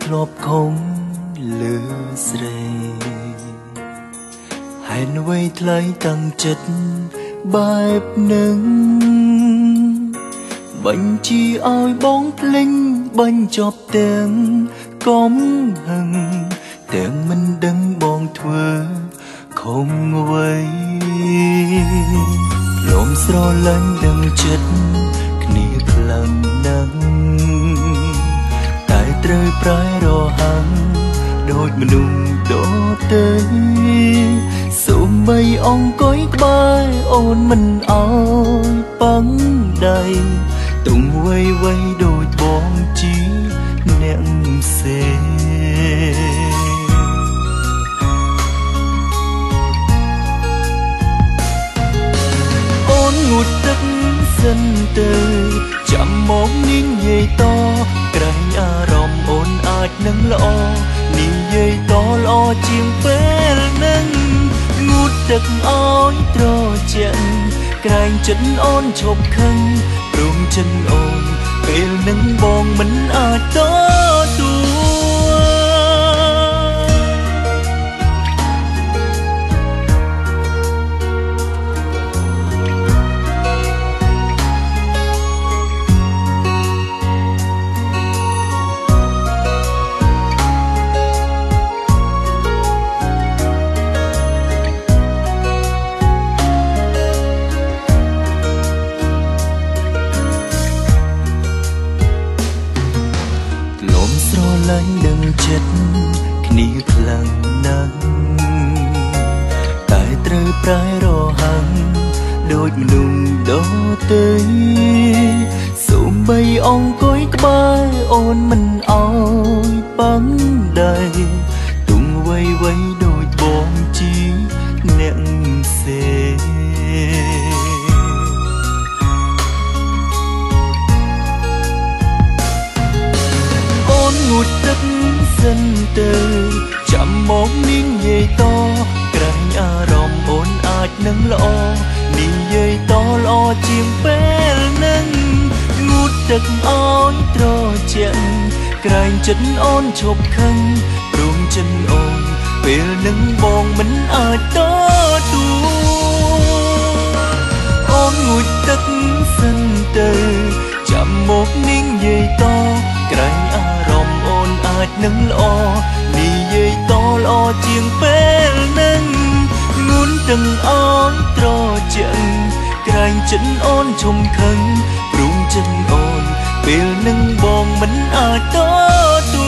ធ្លាប់ខំលើស្រីហើយអ្វីថ្លៃតាំងចិត្តបែបនឹងបញ្ជាឲ្យបងភ្លេងបញ្ចប់ទាំងកំហឹងទាំងមិនដឹងបងធ្វើខំអ្វីលំស្រលាញ់ដឹងចិត្តគ្នាខ្លាំងណាស់តែត្រូវប្រែរហាំងដូចមនុស្សដទៃសូម្បីអង្គុយក្បែរអូនមិនអោយប៉ងដៃទុំវៃវៃដូចបងជាអ្នកផ្សេងអូនងូតទឹកសិនទៅចាំមកនាងយាយតក្រែងអារម្មណ៍អូនអាចនឹងល្អនាងយាយតល្អជាងពេលនឹងងូតទឹកឲ្យត្រជាក់ក្រែងចិត្តអូនឈប់ខឹងព្រមចិនអូនពេលនឹងបងមិនអាចទទួលស្រឡាញ់ដឹងចិត្តគ្នាខ្លាំងណាស់តែត្រូវប្រែរហាំងដូចមនុស្សដទៃសូម្បីអង្គុយក្បែរអូនមិនអោយប៉ងដៃទុំវៃវៃដូចបងជាអ្នកផ្សេងងូតទឹកសិនទៅចាំមកនាងយាយតក្រែងអារម្មណ៍អូនអាចនឹងល្អនាងយាយតល្អជាងពេលនឹងងូតទឹកឲ្យត្រជាក់ក្រែងចិត្តអូនឈប់ខឹងព្រមចិនអូនពេលនឹងបងមិនអាចទទួលអូនងូតទឹកសិនទៅចាំមកនាងយាយតក្រែងអារម្មណ៍អូនអាចនឹងល្អនិយាយតល្អជាងពេលនឹងងូនទាំងអងត្រជាក់ក្រែងចិត្តអូនឈុំខឹងព្រមចិនអូនពេលនឹងបងមិនអាចទទួល